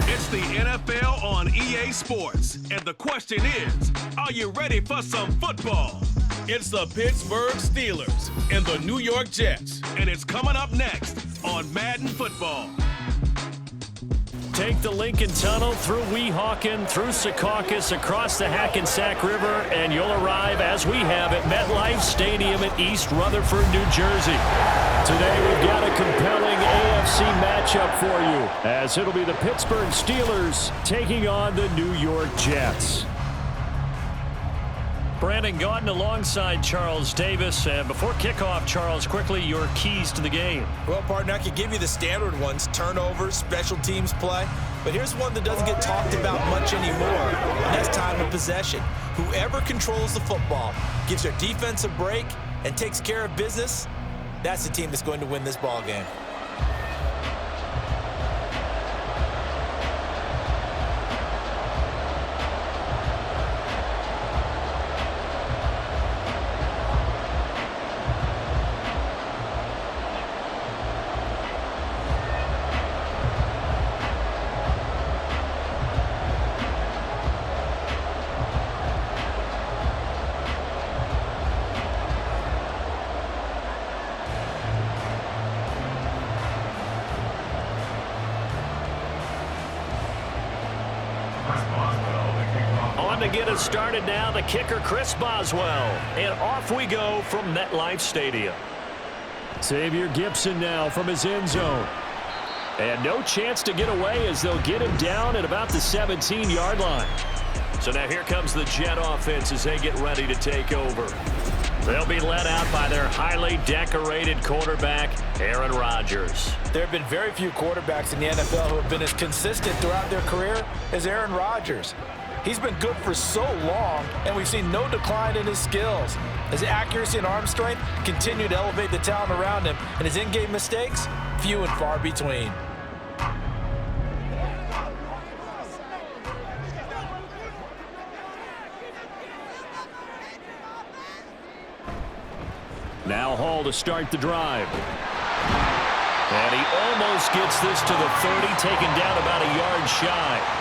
It's the NFL on EA Sports, and the question is, are you ready for some football? It's the Pittsburgh Steelers and the New York Jets, and it's coming up next on Madden Football. Take the Lincoln Tunnel through Weehawken, through Secaucus, across the Hackensack River, and you'll arrive, as we have, at MetLife Stadium in East Rutherford, New Jersey. Today we've got a compelling AFC matchup for you, as it'll be the Pittsburgh Steelers taking on the New York Jets. Brandon Gaudin alongside Charles Davis. And before kickoff, Charles, quickly your keys to the game. Well, partner, I could give you the standard ones, turnovers, special teams play. But here's one that doesn't get talked about much anymore, and that's time of possession. Whoever controls the football, gives their defense a break, and takes care of business, that's the team that's going to win this ball game. To get us started now, the kicker, Chris Boswell. And off we go from MetLife Stadium. Xavier Gipson now from his end zone. And no chance to get away as they'll get him down at about the 17-yard line. So now here comes the Jet offense as they get ready to take over. They'll be led out by their highly decorated quarterback, Aaron Rodgers. There have been very few quarterbacks in the NFL who have been as consistent throughout their career as Aaron Rodgers. He's been good for so long, and we've seen no decline in his skills. His accuracy and arm strength continue to elevate the talent around him, and his in-game mistakes, few and far between. Now Hall to start the drive. And he almost gets this to the 30, taken down about a yard shy.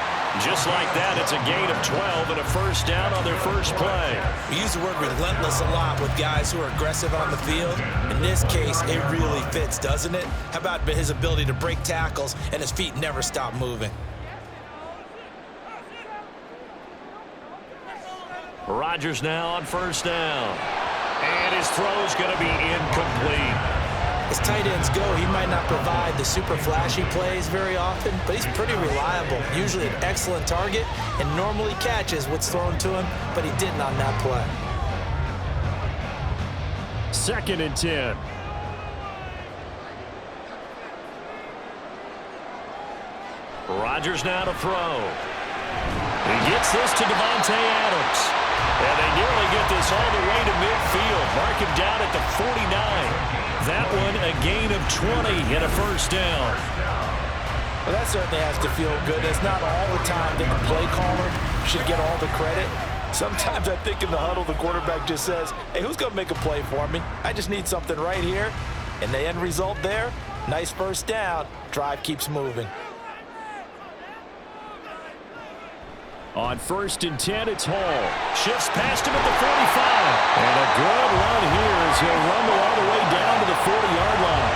Just like that, it's a gain of 12 and a first down on their first play. We use the word relentless a lot with guys who are aggressive on the field. In this case, it really fits, doesn't it? How about his ability to break tackles and his feet never stop moving? Rodgers now on first down. And his throw's going to be incomplete. As tight ends go, he might not provide the super flashy plays very often, but he's pretty reliable, usually an excellent target, and normally catches what's thrown to him, but he didn't on that play. 2nd and 10. Rodgers now to throw. He gets this to Devontae Adams. And they nearly get this all the way to midfield. Mark him down at the 49. That one a gain of 20 and a first down. Well, that certainly has to feel good. It's not all the time that the play caller should get all the credit. Sometimes I think in the huddle the quarterback just says, hey, who's going to make a play for me? I just need something right here. And the end result there, nice first down. Drive keeps moving. On 1st and 10, it's Hall. Shifts past him at the 45. And a good run here as he'll rumble all the way down to the 40-yard line.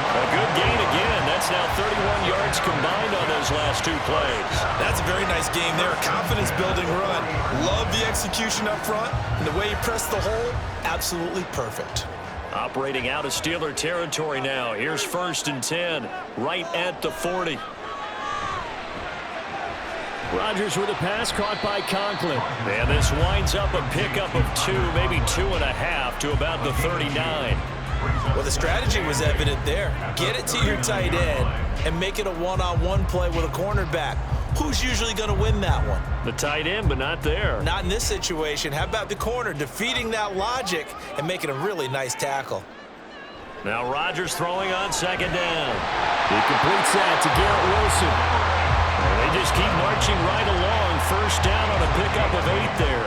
A good gain again. That's now 31 yards combined on those last two plays. That's a very nice game there. A confidence-building run. Love the execution up front. And the way he pressed the hole, absolutely perfect. Operating out of Steeler territory now. Here's 1st and 10, right at the 40. Rodgers with a pass caught by Conklin. And this winds up a pickup of 2, maybe 2.5 to about the 39. Well, the strategy was evident there. Get it to your tight end and make it a one-on-one play with a cornerback. Who's usually going to win that one? The tight end, but not there. Not in this situation. How about the corner defeating that logic and making a really nice tackle? Now Rodgers throwing on 2nd down. He completes that to Garrett Wilson. And they just keep marching right along. First down on a pickup of 8 there.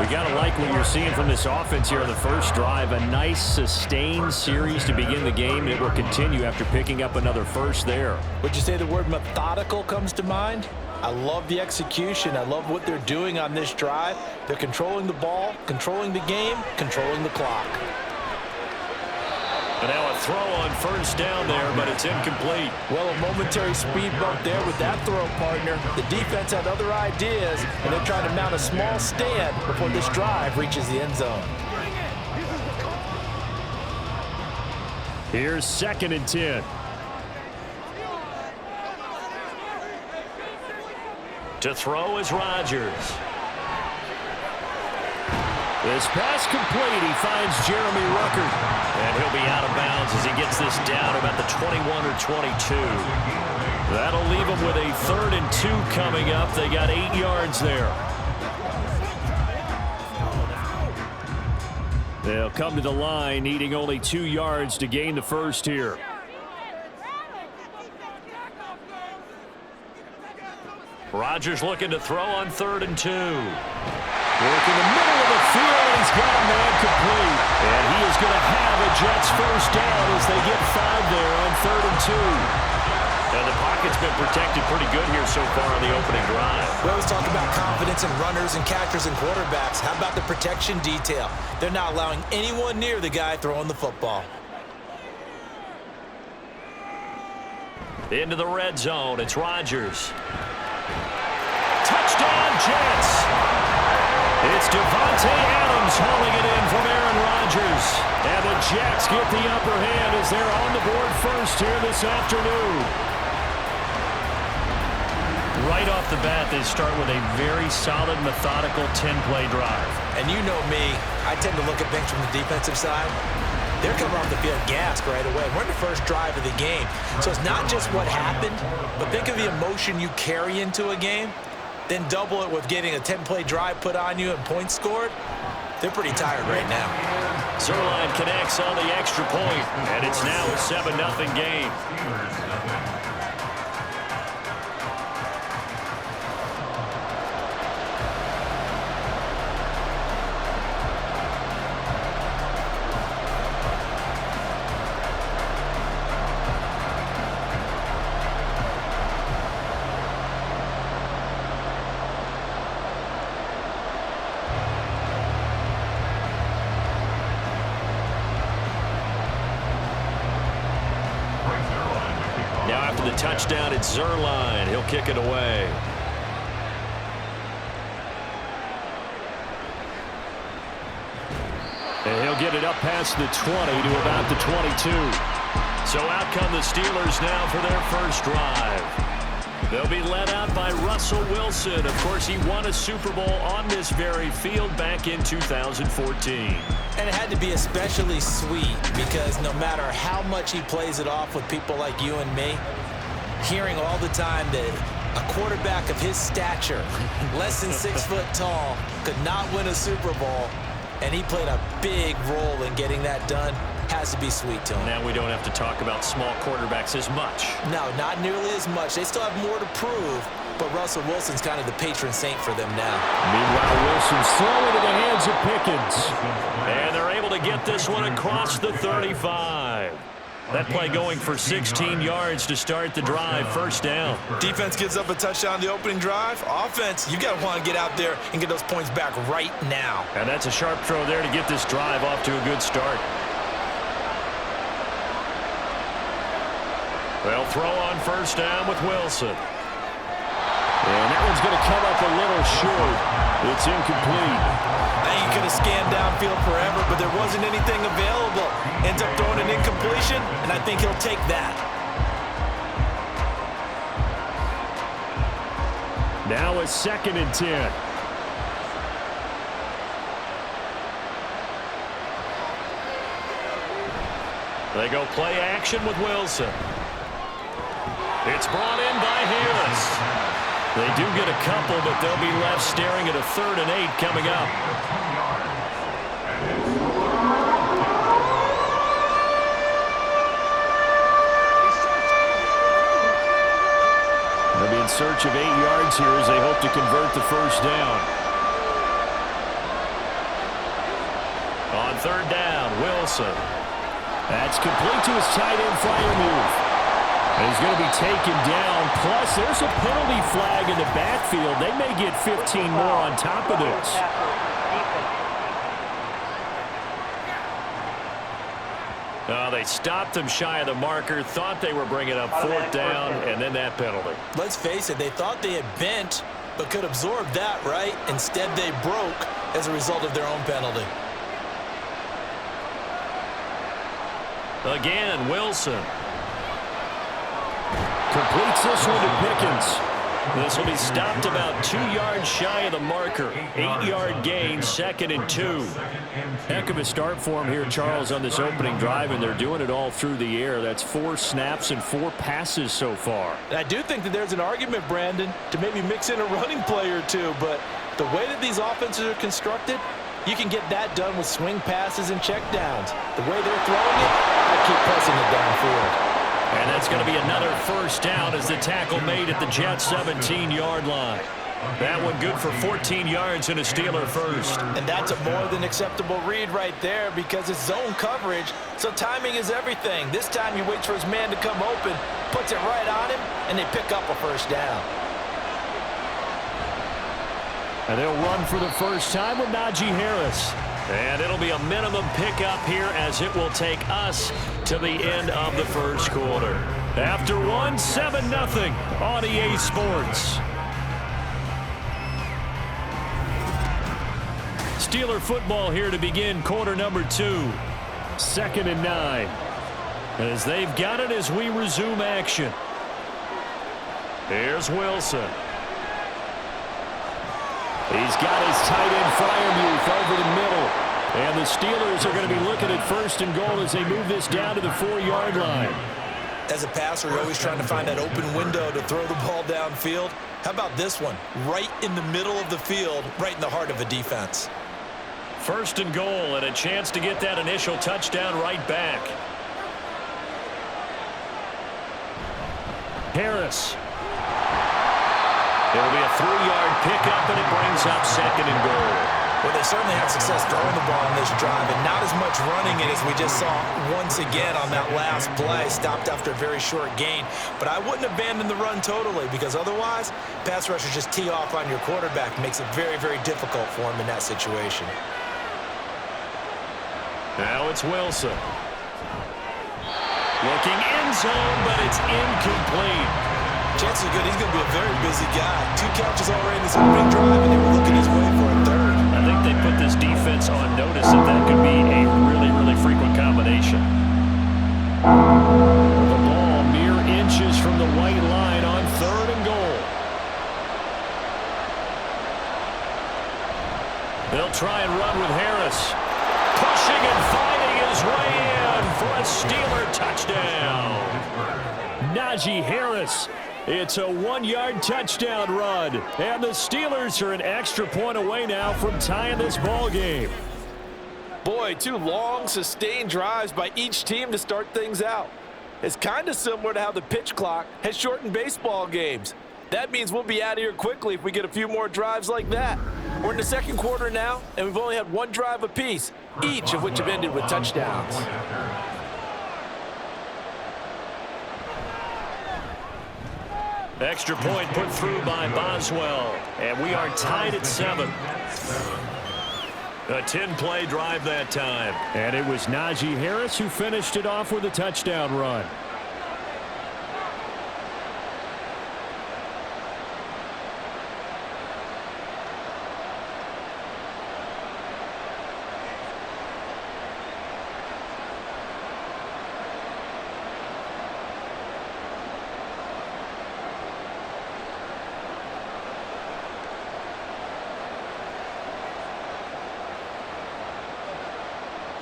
We got to like what you're seeing from this offense here on the first drive. A nice, sustained series to begin the game, and it will continue after picking up another first there. Would you say the word methodical comes to mind? I love the execution. I love what they're doing on this drive. They're controlling the ball, controlling the game, controlling the clock. And now a throw on first down there, but it's incomplete. Well, a momentary speed bump there with that throw, partner. The defense had other ideas, and they're trying to mount a small stand before this drive reaches the end zone. Here's 2nd and 10. To throw is Rodgers. This pass complete. He finds Jeremy Ruckert. And he'll be out of bounds as he gets this down about the 21 or 22. That'll leave him with a 3rd and 2 coming up. They got 8 yards there. They'll come to the line, needing only 2 yards to gain the first here. Rodgers looking to throw on 3rd and 2. Working the middle of the field, and he's got a man complete. And he is going to have a Jets first down as they get 5 there on 3rd and 2. And the pocket's been protected pretty good here so far on the opening drive. We always talk about confidence in runners and catchers and quarterbacks. How about the protection detail? They're not allowing anyone near the guy throwing the football. Into the red zone, it's Rodgers. Touchdown, Jets! It's Devontae Adams hauling it in from Aaron Rodgers. And the Jets get the upper hand as they're on the board first here this afternoon. Right off the bat, they start with a very solid, methodical 10-play drive. And you know me, I tend to look at things from the defensive side. They're coming off the field gassed right away. We're in the first drive of the game. So it's not just what happened, but think of the emotion you carry into a game. Then double it with getting a 10-play drive put on you and points scored. They're pretty tired right now. Zerline connects on the extra point, and it's now a 7-0 game. Touchdown, it's Zerline. He'll kick it away. And he'll get it up past the 20 to about the 22. So out come the Steelers now for their first drive. They'll be led out by Russell Wilson. Of course, he won a Super Bowl on this very field back in 2014. And it had to be especially sweet because no matter how much he plays it off with people like you and me, hearing all the time that a quarterback of his stature, less than 6 foot tall, could not win a Super Bowl, and he played a big role in getting that done, has to be sweet to him. Now we don't have to talk about small quarterbacks as much. No, not nearly as much. They still have more to prove, but Russell Wilson's kind of the patron saint for them now. Meanwhile, Wilson's throwing into the hands of Pickens. And they're able to get this one across the 35. That play going for 16 yards to start the drive, first down. Defense gives up a touchdown on the opening drive. Offense, you got to want to get out there and get those points back right now. And that's a sharp throw there to get this drive off to a good start. They'll throw on first down with Wilson. And that one's going to come up a little short. It's incomplete. Now you could have scanned downfield forever, but there wasn't anything available. Ends up throwing an incompletion, and I think he'll take that. Now it's 2nd and 10. They go play action with Wilson. It's brought in by Harris. They do get a couple, but they'll be left staring at a 3rd and 8 coming up. They'll be in search of 8 yards here as they hope to convert the first down. third down. Wilson. That's complete to his tight end flyer move. And he's going to be taken down. Plus, there's a penalty flag in the backfield. They may get 15 more on top of this. They stopped him shy of the marker, thought they were bringing up fourth down, and then that penalty. Let's face it, they thought they had bent, but could absorb that, right? Instead, they broke as a result of their own penalty. Again, Wilson. Completes this one to Pickens. This will be stopped about 2 yards shy of the marker. 8-yard gain, 2nd and 2. Heck of a start for him here, Charles, on this opening drive, and they're doing it all through the air. That's 4 snaps and 4 passes so far. I do think that there's an argument, Brandon, to maybe mix in a running play or two, but the way that these offenses are constructed, you can get that done with swing passes and checkdowns. The way they're throwing it, I keep pressing it downfield. And that's going to be another first down as the tackle made at the Jets' 17-yard line. That one good for 14 yards and a Steeler first. And that's a more than acceptable read right there because it's zone coverage, so timing is everything. This time he waits for his man to come open, puts it right on him, and they pick up a first down. And they'll run for the first time with Najee Harris. And it'll be a minimum pickup here as it will take us to the end of the first quarter. After one, 7-0 on EA Sports. Steeler football here to begin quarter number 2. 2nd and 9. As they've got it as we resume action. Here's Wilson. He's got his tight end Freiermuth over the middle. And the Steelers are going to be looking at 1st and goal as they move this down to the 4-yard line. As a passer, you're always trying to find that open window to throw the ball downfield. How about this one? Right in the middle of the field, right in the heart of a defense. 1st and goal and a chance to get that initial touchdown right back. Harris. It'll be a 3-yard pickup, and it brings up 2nd and goal. Well, they certainly had success throwing the ball on this drive, and not as much running it as we just saw once again on that last play. Stopped after a very short gain. But I wouldn't abandon the run totally because otherwise, pass rushers just tee off on your quarterback. Makes it very, very difficult for him in that situation. Now it's Wilson. Looking end zone, but it's incomplete. Chances are good he's going to be a very busy guy. 2 catches already in this opening drive, and they were looking his way for a third. I think they put this defense on notice that that could be a really, really frequent combination. The ball mere inches from the white line on 3rd and goal. They'll try and run with Harris. Pushing and fighting his way in for a Steeler touchdown. Najee Harris. It's a 1-yard touchdown run, and the Steelers are an extra point away now from tying this ball game. Boy, 2 long, sustained drives by each team to start things out. It's kind of similar to how the pitch clock has shortened baseball games. That means we'll be out of here quickly if we get a few more drives like that. We're in the 2nd quarter now, and we've only had 1 drive apiece, each of which have ended with touchdowns. Extra point put through by Boswell, and we are tied at 7. A 10-play drive that time. And it was Najee Harris who finished it off with a touchdown run.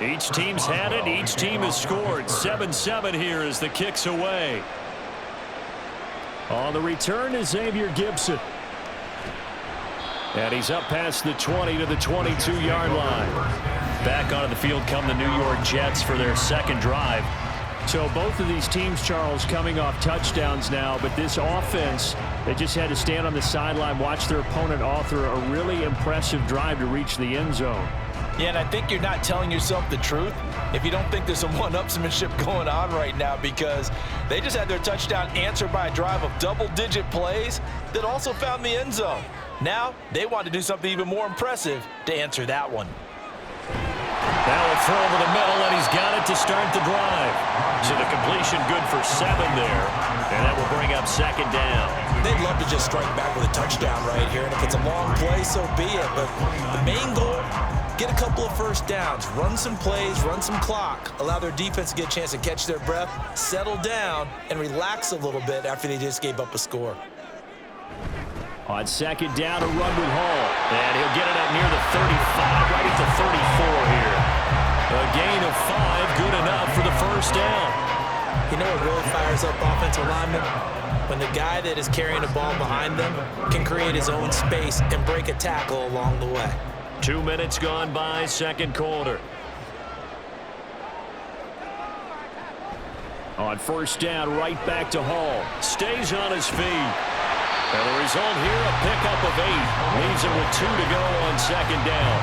Each team's had it. Each team has scored. 7-7 here as the kick's away. On the return is Xavier Gibson. And he's up past the 20 to the 22-yard line. Back onto the field come the New York Jets for their 2nd drive. So both of these teams, Charles, coming off touchdowns now, but this offense, they just had to stand on the sideline, watch their opponent author a really impressive drive to reach the end zone. Yeah, and I think you're not telling yourself the truth if you don't think there's some one-upsmanship going on right now, because they just had their touchdown answered by a drive of double-digit plays that also found the end zone. Now, they want to do something even more impressive to answer that one. Now a throw over the middle, and he's got it to start the drive. So the completion good for 7 there, and that will bring up second down. They'd love to just strike back with a touchdown right here, and if it's a long play, so be it. But the main goal, get a couple of first downs, run some plays, run some clock, allow their defense to get a chance to catch their breath, settle down, and relax a little bit after they just gave up a score. On second down, a run with Hall. And he'll get it up near the 35, right at the 34 here. A gain of 5, good enough for the first down. You know what really fires up offensive linemen? When the guy that is carrying the ball behind them can create his own space and break a tackle along the way. 2 minutes gone by, second quarter. On first down, right back to Hall. Stays on his feet. And the result here, a pickup of 8. Leaves him with 2 to go on second down.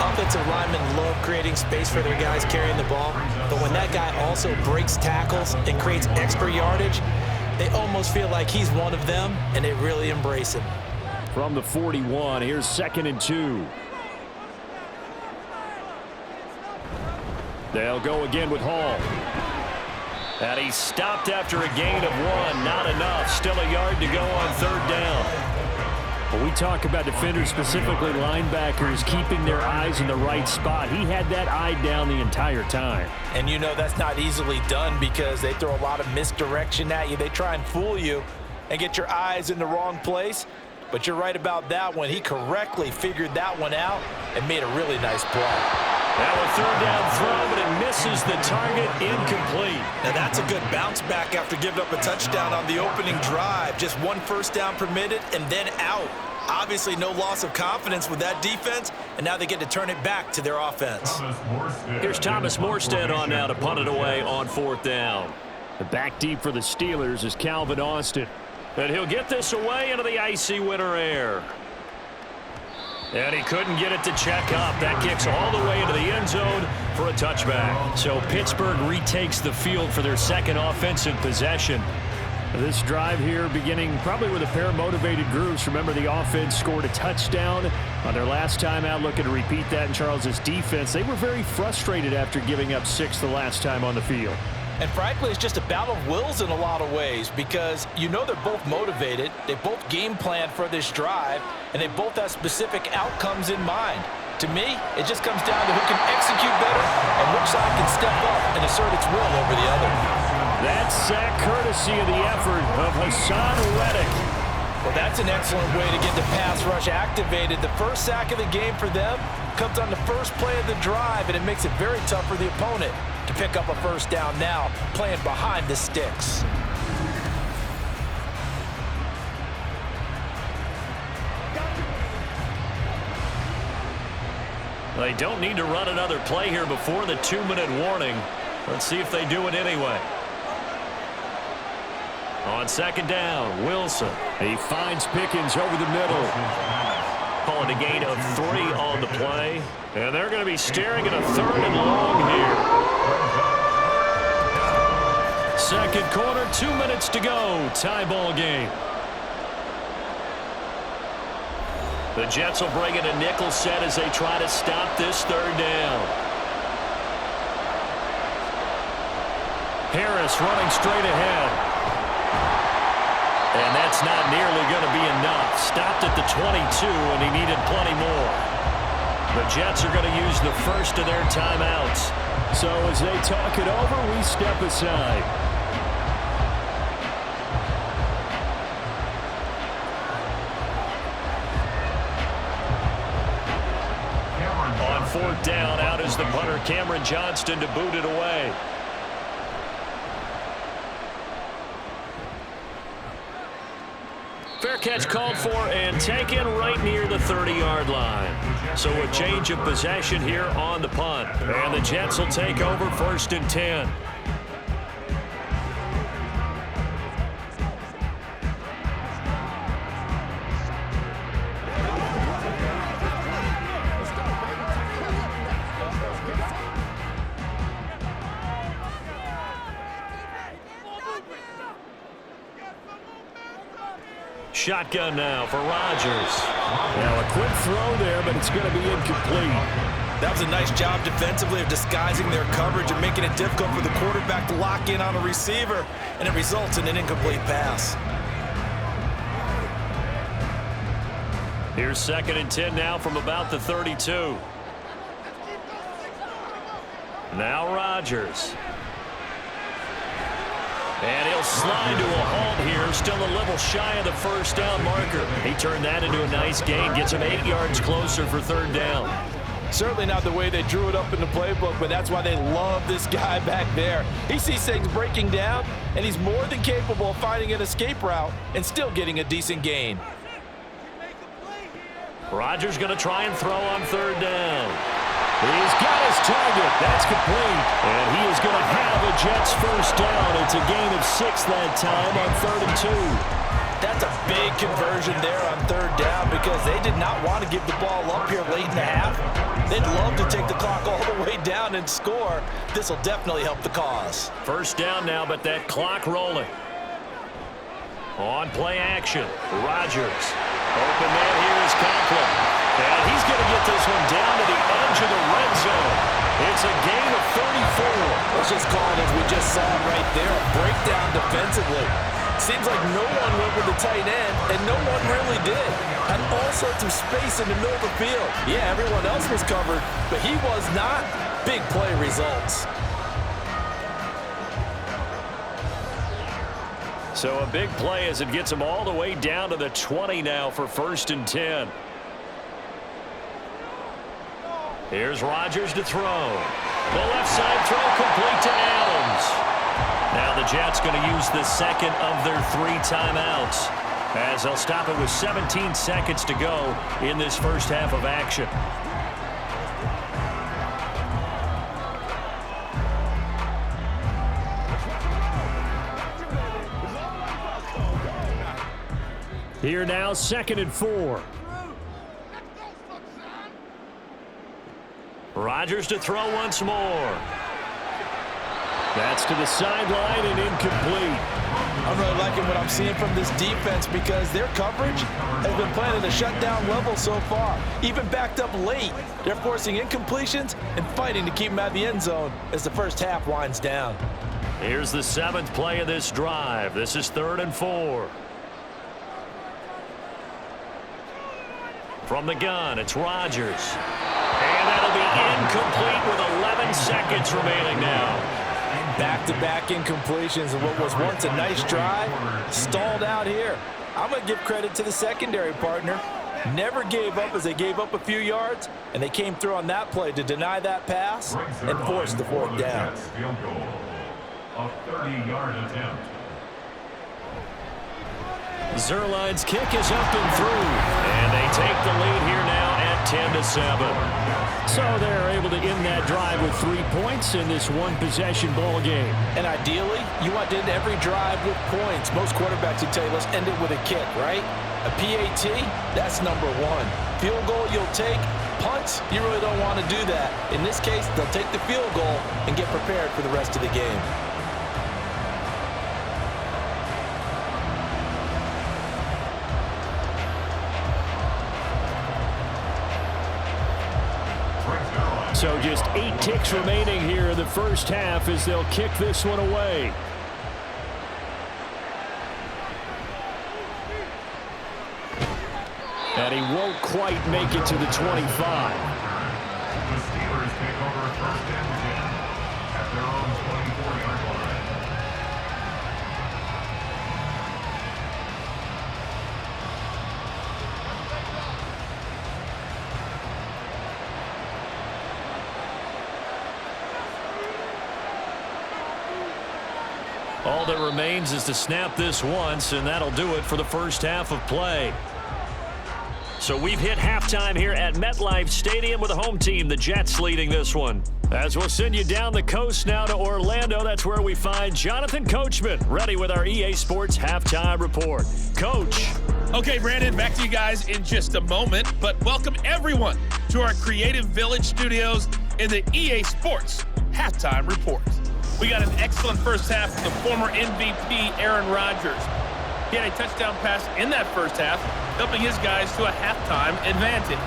Offensive linemen love creating space for their guys carrying the ball, but when that guy also breaks tackles and creates extra yardage, they almost feel like he's one of them, and they really embrace him. From the 41, here's 2nd and 2. They'll go again with Hall. And he stopped after a gain of 1. Not enough. Still a yard to go on third down. When we talk about defenders, specifically linebackers, keeping their eyes in the right spot, he had that eye down the entire time. And you know that's not easily done because they throw a lot of misdirection at you. They try and fool you and get your eyes in the wrong place. But you're right about that one. He correctly figured that one out and made a really nice play. Now a third down throw, but it misses the target, incomplete. Now that's a good bounce back after giving up a touchdown on the opening drive. Just 1 first down permitted and then out. Obviously no loss of confidence with that defense, and now they get to turn it back to their offense. Here's Thomas Morstead on now to punt it away on 4th down. The back deep for the Steelers is Calvin Austin. And he'll get this away into the icy winter air. And he couldn't get it to check up. That kicks all the way into the end zone for a touchback. So Pittsburgh retakes the field for their second offensive possession. This drive here beginning probably with a pair of motivated groups. Remember, the offense scored a touchdown on their last time out, looking to repeat that in Charles's defense. They were very frustrated after giving up 6 the last time on the field. And frankly, it's just a battle of wills in a lot of ways because you know they're both motivated, they both game plan for this drive, and they both have specific outcomes in mind. To me, it just comes down to who can execute better and which side can step up and assert its will over the other. That sack courtesy of the effort of Hassan Reddick. Well, that's an excellent way to get the pass rush activated. The first sack of the game for them comes on the first play of the drive, and it makes it very tough for the opponent to pick up a first down now, playing behind the sticks. They don't need to run another play here before the 2-minute warning. Let's see if they do it anyway. On second down, Wilson. He finds Pickens over the middle. Call it a gain of 3 on the play. And they're going to be staring at a 3rd and long here. Second quarter, 2 minutes to go. Tie ball game. The Jets will bring in a nickel set as they try to stop this 3rd down. Harris running straight ahead. And that's not nearly going to be enough. Stopped at the 22, and he needed plenty more. The Jets are going to use the first of their timeouts. So as they talk it over, we step aside. On 4th down, out is the punter, Cameron Johnston, to boot it away. Fair catch called for and taken right near the 30-yard line. So a change of possession here on the punt. And the Jets will take over 1st and 10. Shotgun now for Rodgers. Now a quick throw there, but it's going to be incomplete. That was a nice job defensively of disguising their coverage and making it difficult for the quarterback to lock in on a receiver, and it results in an incomplete pass. Here's 2nd and 10 now from about the 32. Now Rodgers. And he'll slide to a halt here, still a little shy of the first down marker. He turned that into a nice gain, gets him 8 yards closer for 3rd down. Certainly not the way they drew it up in the playbook, but that's why they love this guy back there. He sees things breaking down, and he's more than capable of finding an escape route and still getting a decent gain. Rodgers going to try and throw on 3rd down. He's got his target. That's complete. And he is going to have a Jets first down. It's a gain of 6 that time on 3rd and 2. That's a big conversion there on 3rd down because they did not want to give the ball up here late in the half. They'd love to take the clock all the way down and score. This will definitely help the cause. First down now, but that clock rolling. On play action, Rodgers. Open man here is Conklin. And he's going to get this one down to the edge of the red zone. It's a gain of 34. Let's just call it as we just saw right there, a breakdown defensively. Seems like no one went with the tight end, and no one really did. Had all sorts of space in the middle of the field. Yeah, everyone else was covered, but he was not. Big play results. So a big play as it gets him all the way down to the 20 now for 1st and 10. Here's Rodgers to throw. The left side throw complete to Adams. Now the Jets going to use the 2nd of their 3 timeouts as they'll stop it with 17 seconds to go in this first half of action. Here now, 2nd and 4. Rodgers to throw once more. That's to the sideline and incomplete. I'm really liking what I'm seeing from this defense because their coverage has been playing at a shutdown level so far. Even backed up late, they're forcing incompletions and fighting to keep them out of the end zone as the first half winds down. Here's the 7th play of this drive. This is 3rd and 4. From the gun, it's Rodgers. And that'll be incomplete with 11 seconds remaining now. Back-to-back incompletions of what was once a nice drive, stalled out here. I'm going to give credit to the secondary partner. Never gave up as they gave up a few yards, and they came through on that play to deny that pass and force the 4th down. Field goal, a 30-yard attempt. Zerline's kick is up and through, and they take the lead here now at 10-7. So they're able to end that drive with 3 points in this one-possession ball game. And ideally, you want to end every drive with points. Most quarterbacks would tell you, let's end it with a kick, right? A PAT, that's number 1. Field goal you'll take. Punts, you really don't want to do that. In this case, they'll take the field goal and get prepared for the rest of the game. So just 8 ticks remaining here in the first half as they'll kick this one away. And he won't quite make it to the 25. The Steelers take over 1st and 10 at their own 24-yard line. All that remains is to snap this once, and that'll do it for the first half of play. So we've hit halftime here at MetLife Stadium with the home team, the Jets, leading this one. As we'll send you down the coast now to Orlando, that's where we find Jonathan Coachman, ready with our EA Sports halftime report. Coach. Okay, Brandon, back to you guys in just a moment, but welcome everyone to our Creative Village studios in the EA Sports halftime report. We got an excellent first half from the former MVP, Aaron Rodgers. He had a touchdown pass in that first half, helping his guys to a halftime advantage.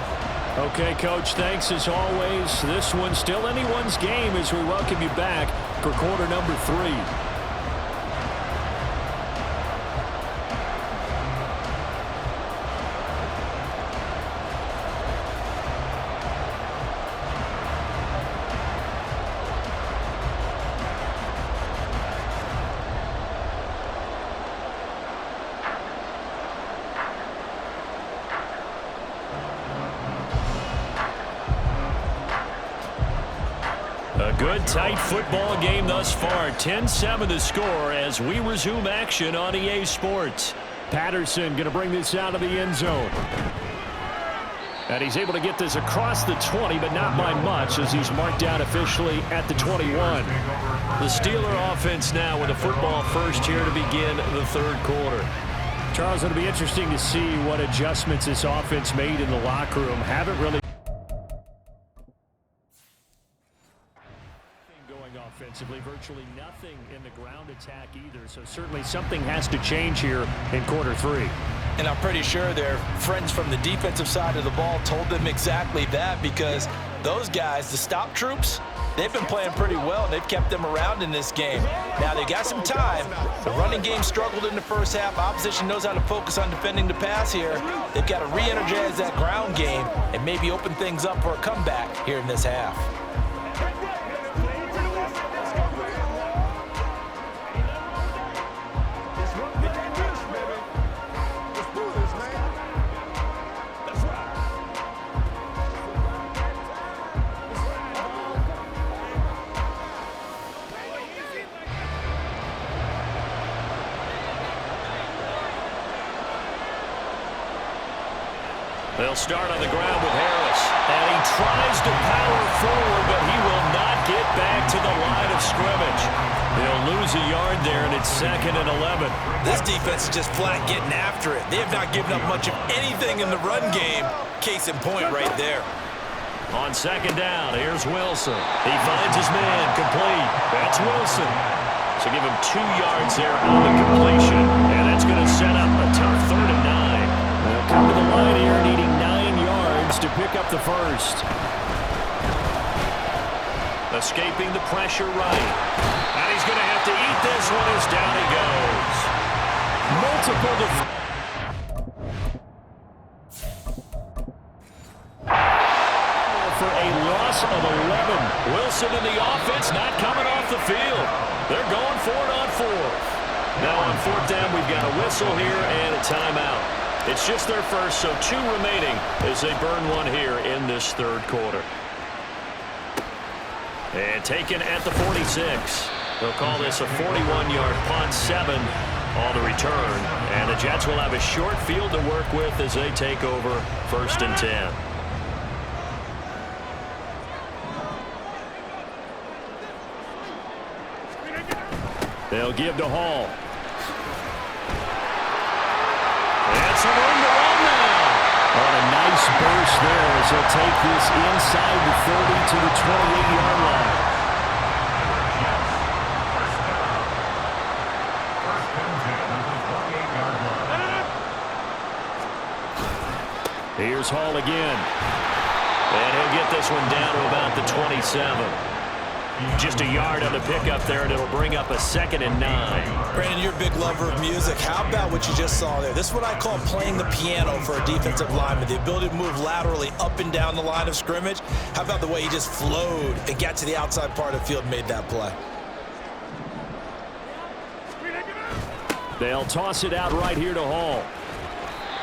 Okay, Coach, thanks as always. This one's still anyone's game as we welcome you back for quarter number 3. A good, tight football game thus far. 10-7 the score as we resume action on EA Sports. Patterson going to bring this out of the end zone. And he's able to get this across the 20, but not by much as he's marked out officially at the 21. The Steeler offense now with a football first here to begin the third quarter. Charles, it'll be interesting to see what adjustments this offense made in the locker room. Haven't really offensively, virtually nothing in the ground attack either, so certainly something has to change here in quarter 3. And I'm pretty sure their friends from the defensive side of the ball told them exactly that, because those guys, the stop troops, they've been playing pretty well. They've kept them around in this game. Now they got some time. The running game struggled in the first half. Opposition knows how to focus on defending the pass here. They've got to re-energize that ground game and maybe open things up for a comeback here in this half. They'll start on the ground with Harris. And he tries to power forward, but he will not get back to the line of scrimmage. They'll lose a yard there, and it's 2nd and 11. This defense is just flat getting after it. They have not given up much of anything in the run game. Case in point right there. On 2nd down, here's Wilson. He finds his man, complete. That's Wilson. So give him 2 yards there on the completion. And that's going to set up a tough 3rd and 9. They'll come to the line here needing 9 yards to pick up the first. Escaping the pressure right. And he's going to have to eat this one as down he goes. Multiple for a loss of 11. Wilson and the offense not coming off the field. They're going for it on 4th. Now on 4th down, we've got a whistle here and a timeout. It's just their first, so 2 remaining as they burn one here in this third quarter. And taken at the 46. They'll call this a 41-yard punt, 7 on the return. And the Jets will have a short field to work with as they take over 1st and 10. They'll give to Hall. And some room to run now. On a nice burst there as he'll take this inside the 30 to the 28-yard line. Here's Hall again. And he'll get this one down to about the 27. Just a yard on the pickup there, and it'll bring up a 2nd and 9. Brandon, you're a big lover of music. How about what you just saw there? This is what I call playing the piano for a defensive lineman. The ability to move laterally up and down the line of scrimmage. How about the way he just flowed and got to the outside part of the field and made that play? They'll toss it out right here to Hall.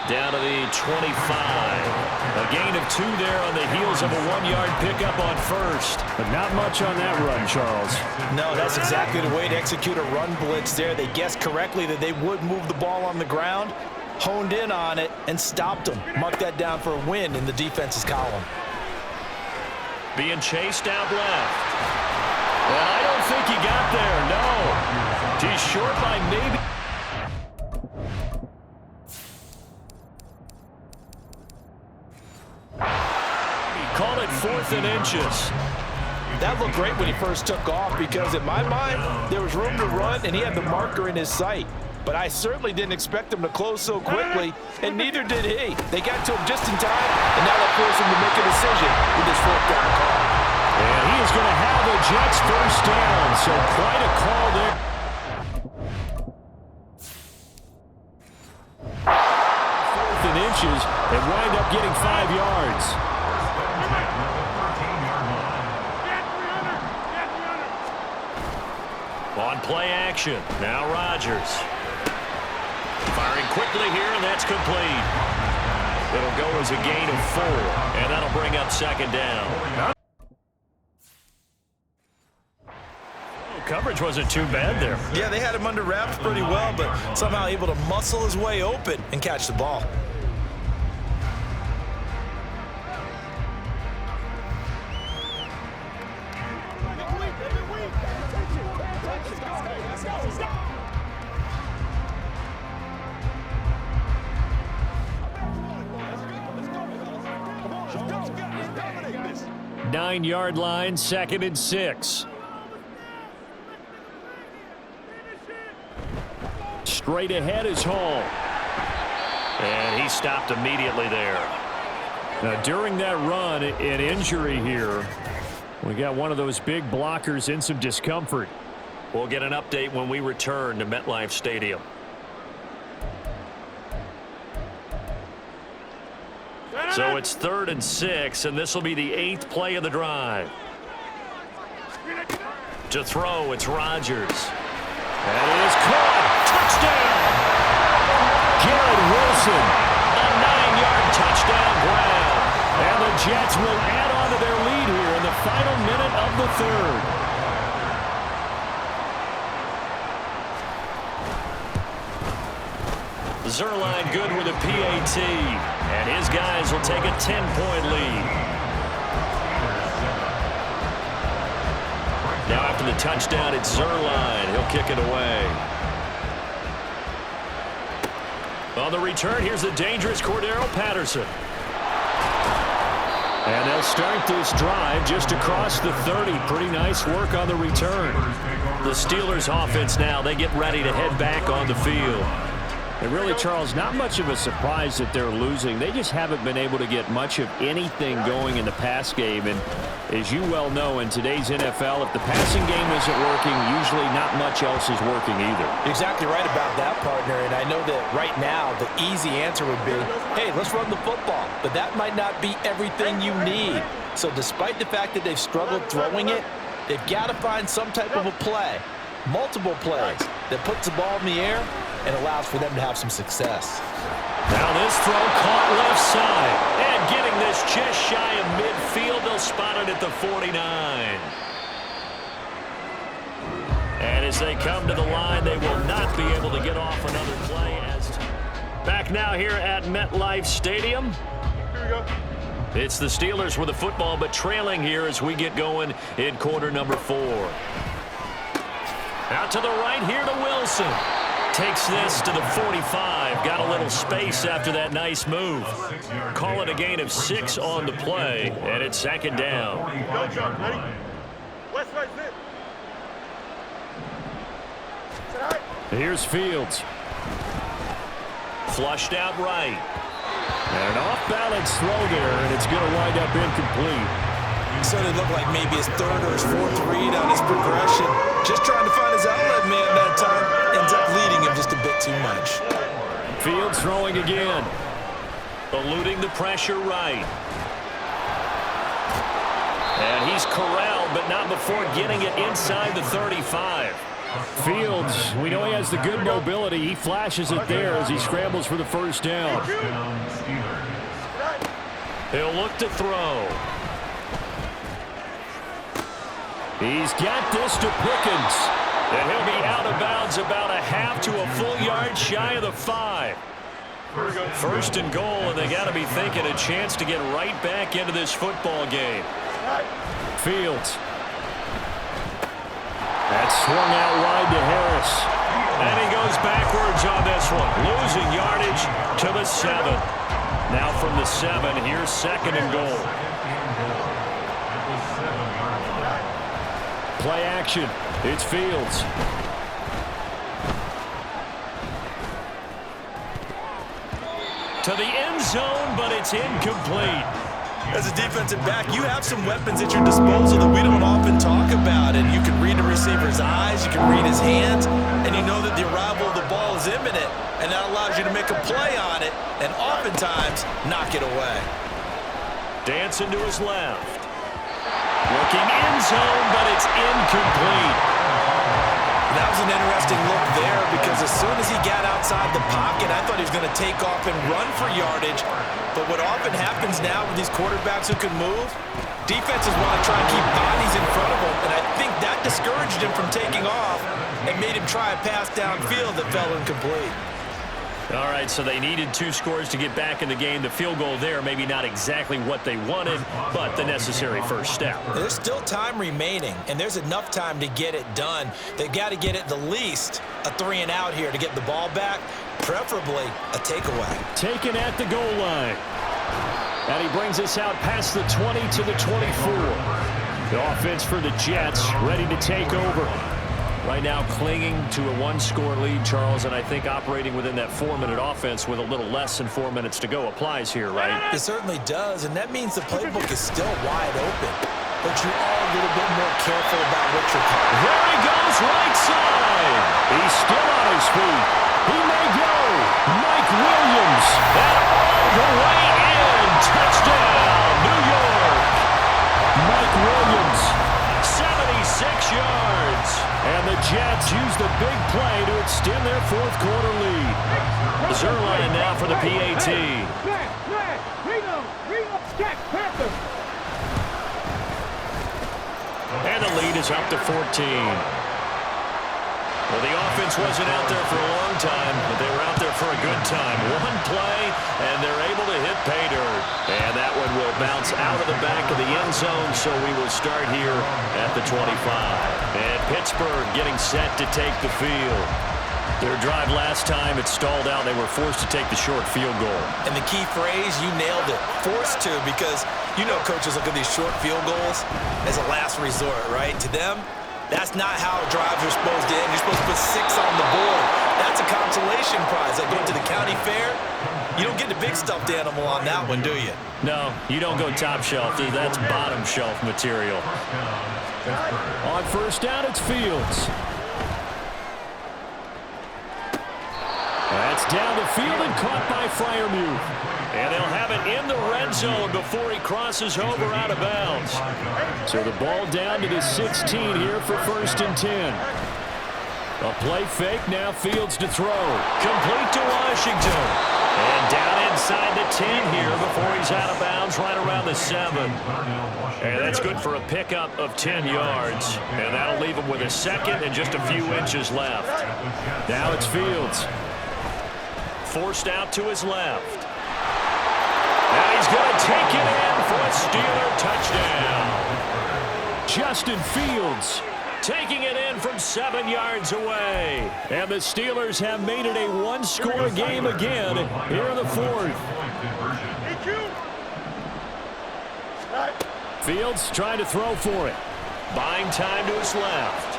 Down to the 25. A gain of 2 there on the heels of a 1-yard pickup on 1st. But not much on that run, Charles. No, that's exactly the way to execute a run blitz there. They guessed correctly that they would move the ball on the ground, honed in on it, and stopped them. Mark that down for a win in the defense's column. Being chased out left. Well, I don't think he got there, no. He's short by maybe. Call it 4th and inches. That looked great when he first took off because in my mind, there was room to run and he had the marker in his sight. but I certainly didn't expect them to close so quickly, and neither did he. They got to him just in time, and now that forced him to make a decision with his fourth down call. And he is going to have the Jets first down, so quite a call there. Fourth and inches, and wind up getting 5 yards. On play action, now Rodgers. Firing quickly here, and that's complete. It'll go as a gain of 4, and that'll bring up second down. Coverage wasn't too bad there. Yeah, they had him under wraps pretty well, but somehow able to muscle his way open and catch the ball. Nine-yard line, 2nd and 6. Straight ahead is Hall. And he stopped immediately there. Now, during that run, an injury here. We got one of those big blockers in some discomfort. We'll get an update when we return to MetLife Stadium. So it's 3rd and 6, and this will be the 8th play of the drive. To throw, it's Rodgers. That is caught. Touchdown! Garrett Wilson, a 9-yard touchdown grab. And the Jets will add on to their lead here in the final minute of the 3rd. Zerline good with a PAT, and his guys will take a 10-point lead. Now after the touchdown, it's Zerline. He'll kick it away. On the return, here's the dangerous Cordero Patterson. And they'll start this drive just across the 30. Pretty nice work on the return. The Steelers offense now, they get ready to head back on the field. And really, Charles, not much of a surprise that they're losing. They just haven't been able to get much of anything going in the pass game. And as you well know, in today's NFL, if the passing game isn't working, usually not much else is working either. Exactly right about that, partner. And I know that right now the easy answer would be, hey, let's run the football. But that might not be everything you need. So despite the fact that they've struggled throwing it, they've got to find some type of a play, multiple plays, that puts the ball in the air and allows for them to have some success. Now this throw caught left side. And getting this just shy of midfield, they'll spot it at the 49. And as they come to the line, they will not be able to get off another play. Back now here at MetLife Stadium. Here we go. It's the Steelers with the football, but trailing here as we get going in quarter number 4. Out to the right here to Wilson. Takes this to the 45. Got a little space after that nice move. Call it a gain of 6 on the play, and it's 2nd down. Go, John. Ready? West side, sit. Sit high. Here's Fields. Flushed out right. And an off-balance throw there, and it's going to wind up incomplete. So it looked like maybe his 3rd or his 4th read on his progression. Just trying to find his outlet man that time. Ends up leading him just a bit too much. Fields throwing again. Eluding the pressure right. And he's corralled, but not before getting it inside the 35. Fields, we know he has the good mobility. He flashes it there as he scrambles for the first down. He'll look to throw. He's got this to Pickens. And he'll be out of bounds about a half to a full yard shy of the 5. First and goal, and they got to be thinking a chance to get right back into this football game. Fields. That's swung out wide to Harris. And he goes backwards on this one. Losing yardage to the 7. Now from the 7, here's 2nd and goal. Play action. It's Fields. to the end zone, but it's incomplete. As a defensive back, you have some weapons at your disposal that we don't often talk about. And you can read the receiver's eyes, you can read his hands, and you know that the arrival of the ball is imminent. And that allows you to make a play on it and oftentimes knock it away. Dancing to his left. Looking end zone, but it's incomplete. That was an interesting look there because as soon as he got outside the pocket, I thought he was going to take off and run for yardage. But what often happens now with these quarterbacks who can move, defenses want to try and keep bodies in front of them, and I think that discouraged him from taking off and made him try a pass downfield that fell incomplete. All right, so they needed 2 scores to get back in the game. The field goal there, maybe not exactly what they wanted, but the necessary first step. There's still time remaining, and there's enough time to get it done. They've got to get at the least a 3-and-out here to get the ball back, preferably a takeaway. Taken at the goal line. And he brings us out past the 20 to the 24. The offense for the Jets ready to take over. Right now clinging to a 1-score lead, Charles, and I think operating within that 4-minute offense with a little less than 4 minutes to go applies here, right? It certainly does, and that means the playbook is still wide open. But you are a little bit more careful about what you're calling. There he goes, right side. He's still on his feet. He may go. Mike Williams. And all the way in. Touchdown, New York. Mike Williams, 76 yards. And the Jets use the big play to extend their 4th-quarter lead. Zerline now for the PAT. And the lead is up to 14. Well, the offense wasn't out there for a long time, but they were out there for a good time. 1 play, and they're able to hit pay dirt. And that one will bounce out of the back of the end zone, so we will start here at the 25. And Pittsburgh getting set to take the field. Their drive last time, it stalled out. They were forced to take the short field goal. And the key phrase, you nailed it, forced to, because you know coaches look at these short field goals as a last resort, right? To them, that's not how drives are supposed to end. You're supposed to put 6 on the board. That's a consolation prize. Like going to the county fair, you don't get the big stuffed animal on that one, do you? No, you don't go top shelf. That's bottom shelf material. On first down, it's Fields. That's down the field and caught by Freiermuth. And they'll have it in the red zone before he crosses over out of bounds. So the ball down to the 16 here for 1st and 10. A play fake, now Fields to throw. Complete to Washington. And down inside the 10 here before he's out of bounds right around the 7. And that's good for a pickup of 10 yards. And that'll leave him with a 2nd and just a few inches left. Now it's Fields. Forced out to his left. And he's going to take it in for a Steeler touchdown. Justin Fields taking it in from 7 yards away. And the Steelers have made it a 1-score game again here in the 4th. Fields trying to throw for it. Buying time to his left.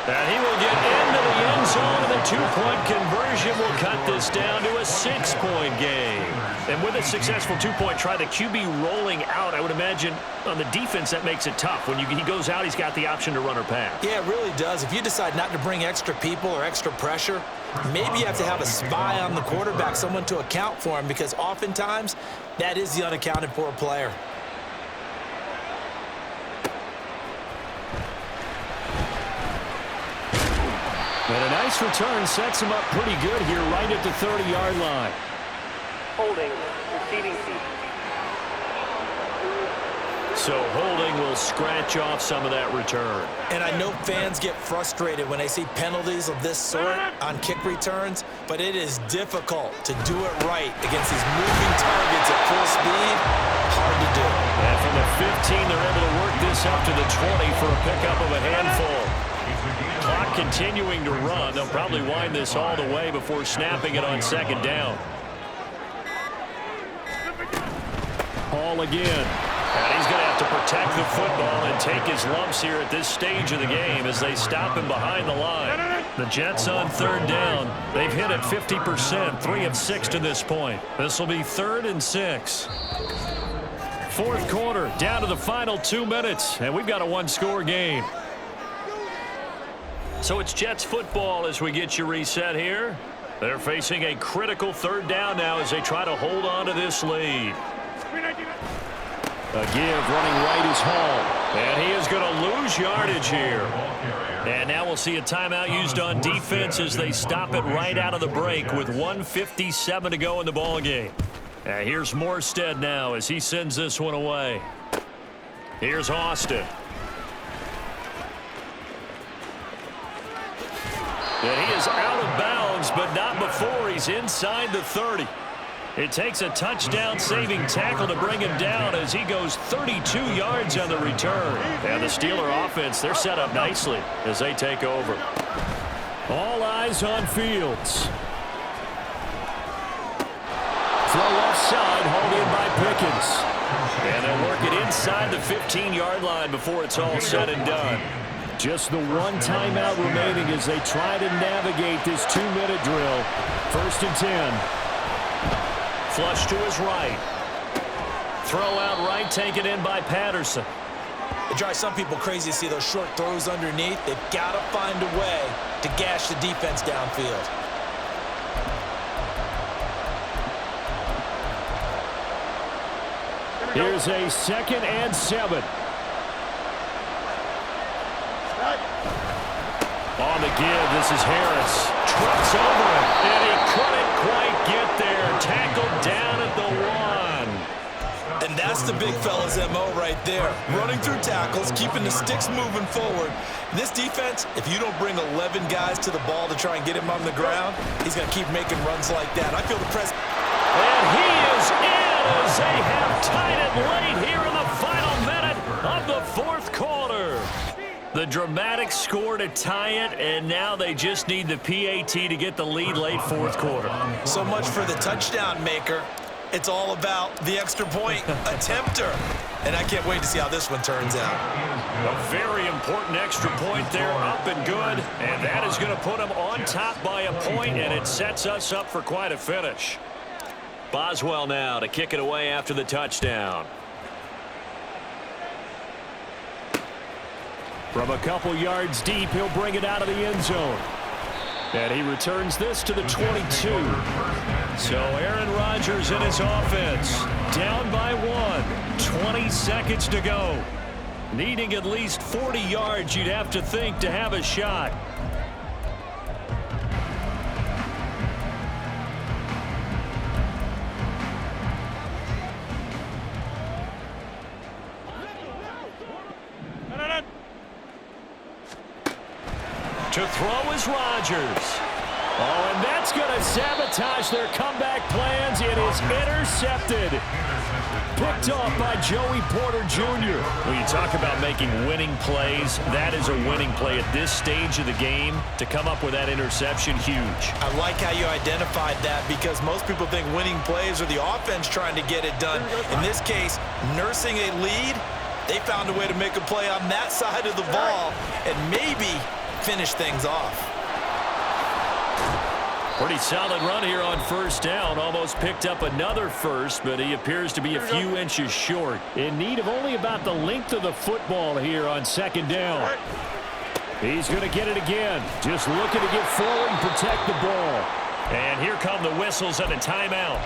And he will get into the end zone, and the 2-point conversion will cut this down to a 6-point game. And with a successful 2-point try, the QB rolling out, I would imagine on the defense that makes it tough. When he goes out, he's got the option to run or pass. Yeah, it really does. If you decide not to bring extra people or extra pressure, maybe you have to have a spy on the quarterback, someone to account for him, because oftentimes that is the unaccounted for player. And a nice return sets him up pretty good here right at the 30-yard line. Holding, receiving seat. So holding will scratch off some of that return. And I know fans get frustrated when they see penalties of this sort on kick returns, but it is difficult to do it right against these moving targets at full speed. Hard to do. And from the 15, they're able to work this up to the 20 for a pickup of a handful. Clock continuing to run. They'll probably wind this all the way before snapping it on 2nd down. Hall again. And he's going to have to protect the football and take his lumps here at this stage of the game as they stop him behind the line. The Jets on third down. They've hit it 50%, 3 of 6 to this point. This will be 3rd and 6. Fourth quarter, down to the final 2 minutes, and we've got a one-score game. So it's Jets football as we get you reset here. They're facing a critical third down now as they try to hold on to this lead. A give running right is Hall, and he is going to lose yardage here. And now we'll see a timeout used on defense as they stop it right out of the break with 1:57 to go in the ballgame. And here's Morstead now as he sends this one away. Here's Austin. And he is out of bounds, but not before he's inside the 30. It takes a touchdown-saving tackle to bring him down as he goes 32 yards on the return. And the Steeler offense, they're set up nicely as they take over. All eyes on Fields. Throw left side, hauled in by Pickens. And they'll work it inside the 15-yard line before it's all said and done. Just the one timeout remaining as they try to navigate this 2-minute drill. 1st and 10. Flush to his right. Throw out right, taken in by Patterson. It drives some people crazy to see those short throws underneath. They've got to find a way to gash the defense downfield. Here's a 2nd and 7. On the give, this is Harris. Trips over it, and he couldn't quite get there. Tackled down at the 1. And that's the big fella's MO right there. Running through tackles, keeping the sticks moving forward. This defense, if you don't bring 11 guys to the ball to try and get him on the ground, he's going to keep making runs like that. I feel the press. And he is in as they have tied it late here in the final minute of the 4th quarter. The dramatic score to tie it, and now they just need the PAT to get the lead late 4th quarter. So much for the touchdown maker. It's all about the extra point attempter. And I can't wait to see how this one turns out. A very important extra point there, up and good. And that is going to put them on top by a point, and it sets us up for quite a finish. Boswell now to kick it away after the touchdown. From a couple yards deep, he'll bring it out of the end zone. And he returns this to the 22. So Aaron Rodgers in his offense, down by 1, 20 seconds to go. Needing at least 40 yards, you'd have to think, to have a shot. To throw is Rodgers. Oh, and that's going to sabotage their comeback plans. It is intercepted. Picked off by Joey Porter Jr. When you talk about making winning plays, that is a winning play at this stage of the game. To come up with that interception, huge. I like how you identified that because most people think winning plays are the offense trying to get it done. In this case, nursing a lead, they found a way to make a play on that side of the ball and maybe finish things off. Pretty solid run here on 1st down. Almost picked up another first, but he appears to be a few inches short. In need of only about the length of the football here on 2nd down. He's going to get it again. Just looking to get forward and protect the ball. And here come the whistles and a timeout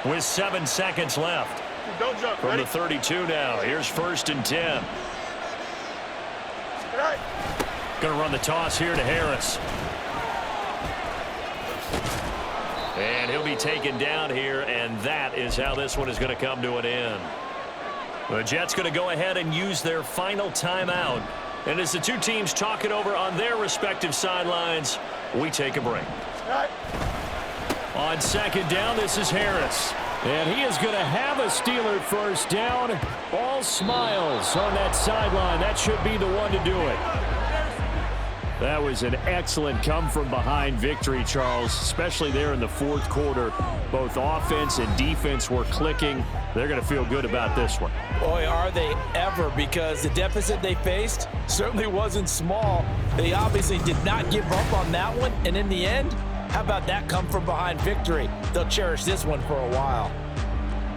with 7 seconds left. Don't jump. From Ready? the 32 now. Here's 1st and 10. Right. Going to run the toss here to Harris. And he'll be taken down here, and that is how this one is going to come to an end. The Jets going to go ahead and use their final timeout. And as the two teams talk it over on their respective sidelines, we take a break. Right. On 2nd down, this is Harris. And he is going to have a Steeler 1st down. All smiles on that sideline. That should be the one to do it. That was an excellent come-from-behind victory, Charles, especially there in the fourth quarter. Both offense and defense were clicking. They're going to feel good about this one. Boy, are they ever, because the deficit they faced certainly wasn't small. They obviously did not give up on that one, and in the end, how about that come-from-behind victory? They'll cherish this one for a while.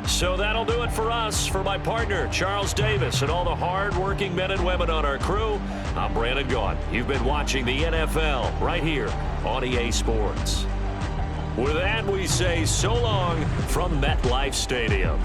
So that'll do it for us. For my partner, Charles Davis, and all the hard-working men and women on our crew, I'm Brandon Gaudin. You've been watching the NFL right here on EA Sports. With that, we say so long from MetLife Stadium.